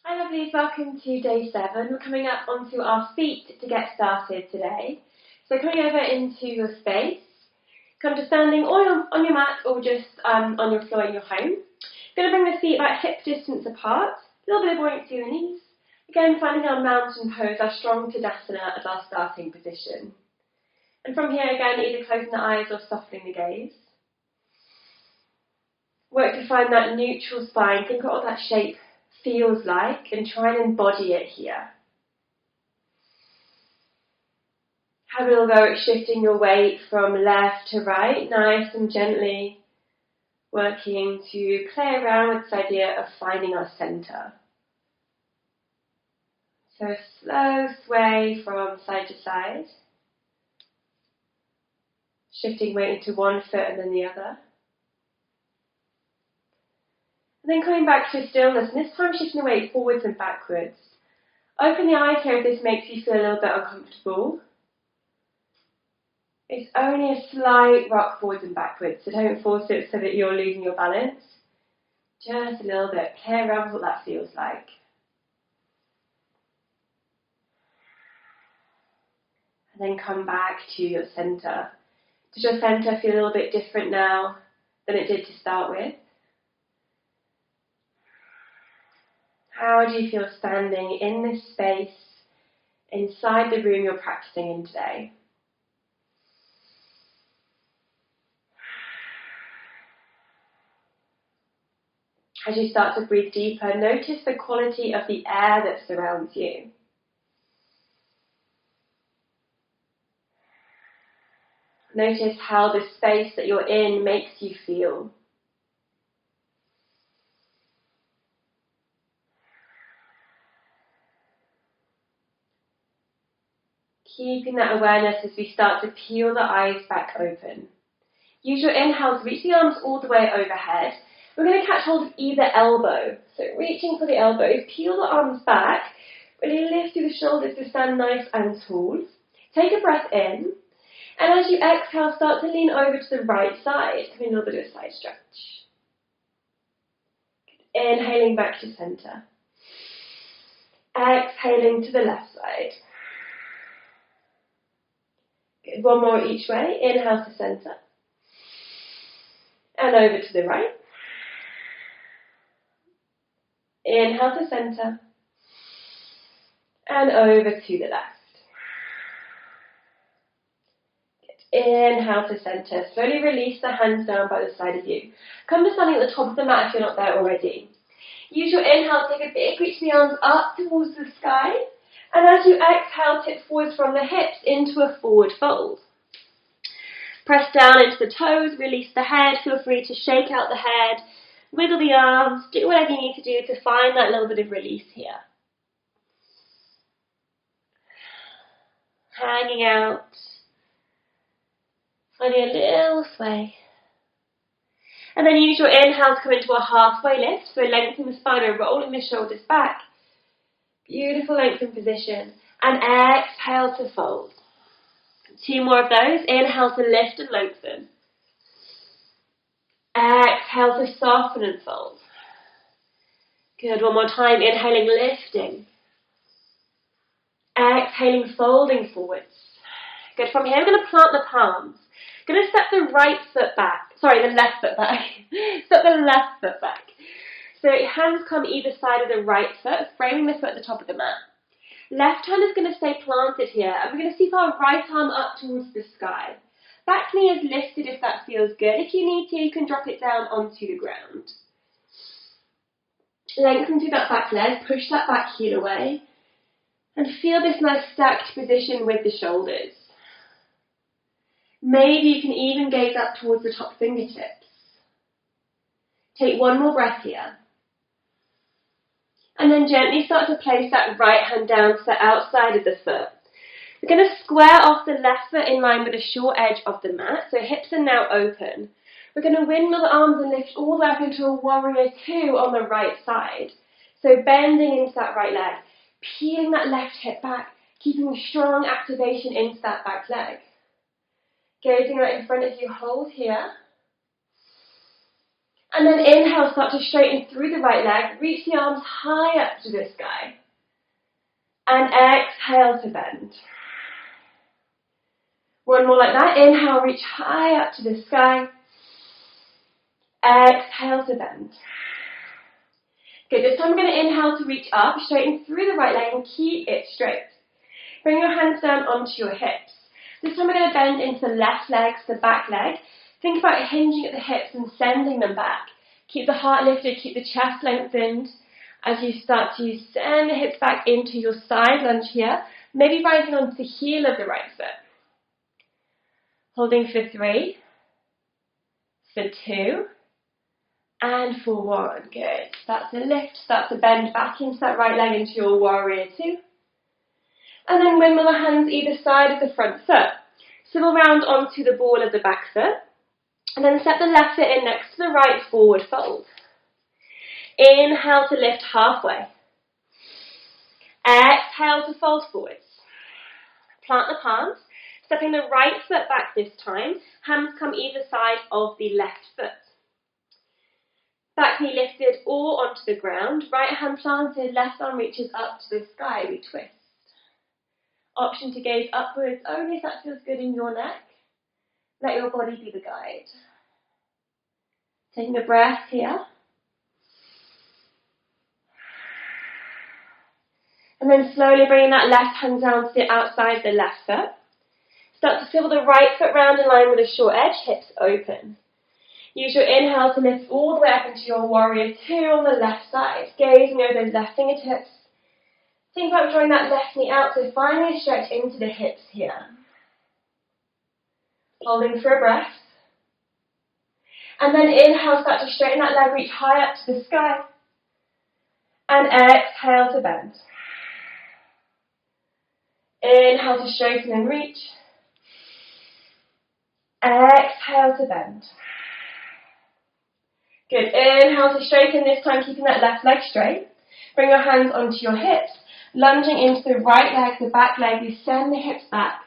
Hi lovelies, welcome to day 7. We're coming up onto our feet to get started today. So coming over into your space, come to standing or on your mat or just on your floor in your home. Going to bring the feet about hip distance apart, a little bit of buoyancy in the knees. Again, finding our mountain pose, our strong Tadasana as our starting position. And from here again, either closing the eyes or softening the gaze. Work to find that neutral spine, think about what that shape feels like and try and embody it here. Have a little go at shifting your weight from left to right, nice and gently, working to play around with this idea of finding our centre. So a slow sway from side to side, shifting weight into one foot and then the other. And then coming back to stillness, and this time shifting the weight forwards and backwards. Open the eyes here if this makes you feel a little bit uncomfortable. It's only a slight rock forwards and backwards, so don't force it so that you're losing your balance. Just a little bit. Play around with what that feels like. And then come back to your centre. Does your centre feel a little bit different now than it did to start with? How do you feel standing in this space, inside the room you're practicing in today? As you start to breathe deeper, notice the quality of the air that surrounds you. Notice how the space that you're in makes you feel. Keeping that awareness as we start to peel the eyes back open. Use your inhale to reach the arms all the way overhead. We're going to catch hold of either elbow. So reaching for the elbows, peel the arms back, really lift through the shoulders to stand nice and tall. Take a breath in, and as you exhale, start to lean over to the right side, having a little bit of a side stretch. Inhaling back to centre. Exhaling to the left side. Good. One more each way. Inhale to centre. And over to the right. Inhale to centre. And over to the left. Good. Inhale to centre. Slowly release the hands down by the side of you. Come to standing at the top of the mat if you're not there already. Use your inhale to take a big reach the arms up towards the sky. And as you exhale, tip forwards from the hips into a forward fold. Press down into the toes, release the head. Feel free to shake out the head, wiggle the arms, do whatever you need to do to find that little bit of release here. Hanging out, finding a little sway. And then use your inhale to come into a halfway lift, so lengthen the spine and rolling the shoulders back. Beautiful lengthened position. And exhale to fold. 2 more of those. Inhale to lift and lengthen. Exhale to soften and fold. Good. One more time. Inhaling, lifting. Exhaling, folding forwards. Good. From here, we're going to plant the palms. Going to step the right foot back. Sorry, the left foot back. Step the left foot back. So hands come either side of the right foot, framing the foot at the top of the mat. Left hand is going to stay planted here, and we're going to sweep our right arm up towards the sky. Back knee is lifted if that feels good. If you need to, you can drop it down onto the ground. Lengthen through that back leg, push that back heel away, and feel this nice stacked position with the shoulders. Maybe you can even gaze up towards the top fingertips. Take one more breath here. And then gently start to place that right hand down to the outside of the foot. We're going to square off the left foot in line with the short edge of the mat, so hips are now open. We're going to windmill the arms and lift all the way up into a warrior 2 on the right side. So bending into that right leg, peeling that left hip back, keeping strong activation into that back leg. Gazing right in front of you, hold here. And then inhale, start to straighten through the right leg. Reach the arms high up to the sky. And exhale to bend. One more like that. Inhale, reach high up to the sky. Exhale to bend. Good. This time we're going to inhale to reach up, straighten through the right leg and keep it straight. Bring your hands down onto your hips. This time we're going to bend into the left leg, the back leg. Think about hinging at the hips and sending them back. Keep the heart lifted, keep the chest lengthened as you start to send the hips back into your side lunge here. Maybe rising onto the heel of the right foot. Holding for 3, for 2, and for 1. Good. Start to lift, start to bend back into that right leg into your warrior 2. And then windmill the hands either side of the front foot. Swivel round onto the ball of the back foot. And then step the left foot in next to the right, forward fold. Inhale to lift halfway. Exhale to fold forwards. Plant the palms. Stepping the right foot back this time. Hands come either side of the left foot. Back knee lifted or onto the ground. Right hand planted, left arm reaches up to the sky. We twist. Option to gaze upwards only if that feels good in your neck. Let your body be the guide. Taking a breath here. And then slowly bringing that left hand down to the outside the left foot. Start to swivel the right foot round in line with a short edge, hips open. Use your inhale to lift all the way up into your warrior 2 on the left side. Gazing over those left fingertips. Think about drawing that left knee out, so finally stretch into the hips here. Holding for a breath. And then inhale, start to straighten that leg, reach high up to the sky. And exhale to bend. Inhale to straighten and reach. Exhale to bend. Good. Inhale to straighten, this time keeping that left leg straight. Bring your hands onto your hips. Lunging into the right leg, the back leg, we send the hips back.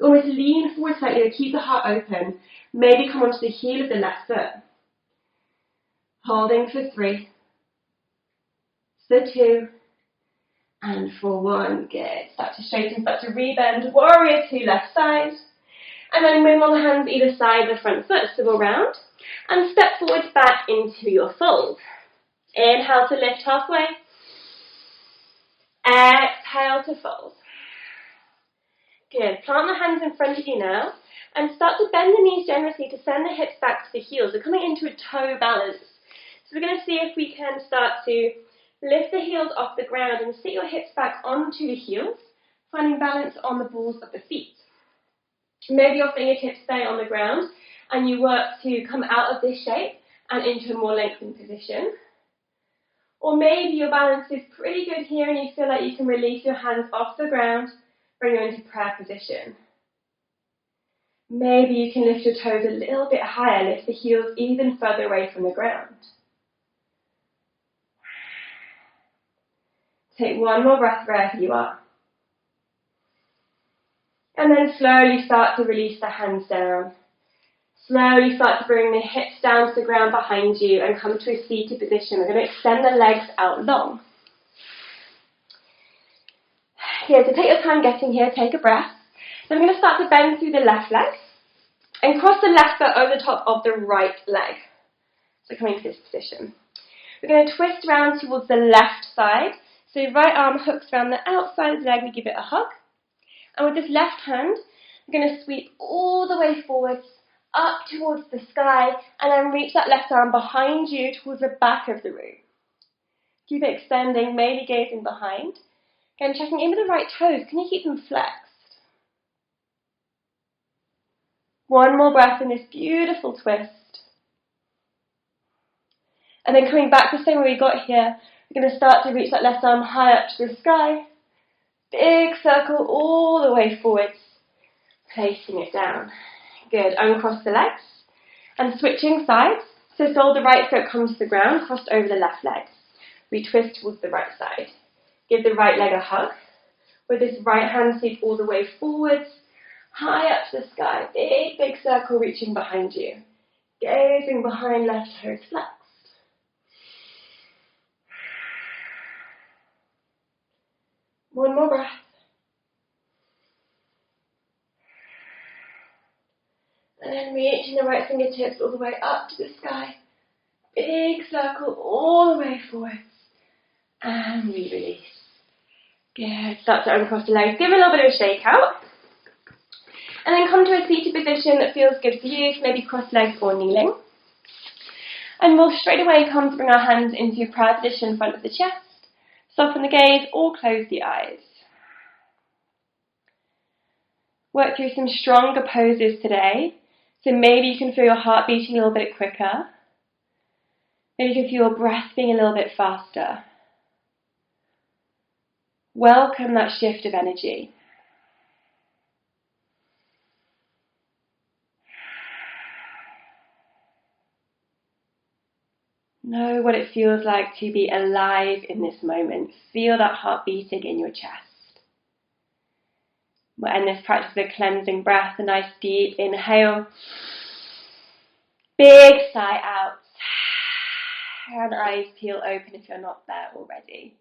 Almost lean forward slightly, keep the heart open. Maybe come onto the heel of the left foot. Holding for 3, for 2, and for 1. Good. Start to straighten, start to rebend. Warrior 2, left side. And then windmill the hands either side of the front foot, swivel round. And step forward back into your fold. Inhale to lift halfway. Exhale to fold. Good. Plant the hands in front of you now and start to bend the knees generously to send the hips back to the heels. We're coming into a toe balance. So we're going to see if we can start to lift the heels off the ground and sit your hips back onto the heels, finding balance on the balls of the feet. Maybe your fingertips stay on the ground and you work to come out of this shape and into a more lengthened position. Or maybe your balance is pretty good here and you feel like you can release your hands off the ground, bring you into prayer position. Maybe you can lift your toes a little bit higher, lift the heels even further away from the ground. Take one more breath wherever you are. And then slowly start to release the hands down. Slowly start to bring the hips down to the ground behind you and come to a seated position. We're going to extend the legs out long. Here, so take your time getting here, take a breath. Then I'm going to start to bend through the left leg and cross the left foot over the top of the right leg. So coming to this position. We're going to twist around towards the left side. So your right arm hooks around the outside of the leg, we give it a hug. And with this left hand, we're going to sweep all the way forwards, up towards the sky, and then reach that left arm behind you towards the back of the room. Keep it extending, maybe gazing behind. Again, checking in with the right toes. Can you keep them flexed? One more breath in this beautiful twist. And then coming back the same way we got here, we're going to start to reach that left arm high up to the sky. Big circle all the way forwards, placing it down. Good. Uncross the legs and switching sides. So sole the right foot comes to the ground, crossed over the left leg. We twist towards the right side. Give the right leg a hug. With this right hand sweep all the way forwards, high up to the sky. Big, big circle reaching behind you. Gazing behind, left toes flexed. One more breath. And then reaching the right fingertips all the way up to the sky. Big circle all the way forwards. And we release. Good. Start to uncross the legs. Give a little bit of a shake out. And then come to a seated position that feels good for you. So maybe cross legs or kneeling. And we'll straight away come to bring our hands into prayer position in front of the chest. Soften the gaze or close the eyes. Work through some stronger poses today. So maybe you can feel your heart beating a little bit quicker. Maybe you can feel your breath being a little bit faster. Welcome that shift of energy. Know what it feels like to be alive in this moment. Feel that heart beating in your chest. We'll end this practice with a cleansing breath, a nice deep inhale. Big sigh out. And eyes peel open if you're not there already.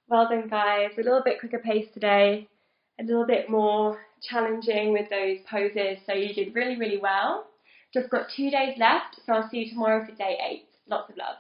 Well done, guys. A little bit quicker pace today. A little bit more challenging with those poses. So you did really, really well. Just got 2 days left, so I'll see you tomorrow for day 8. Lots of love.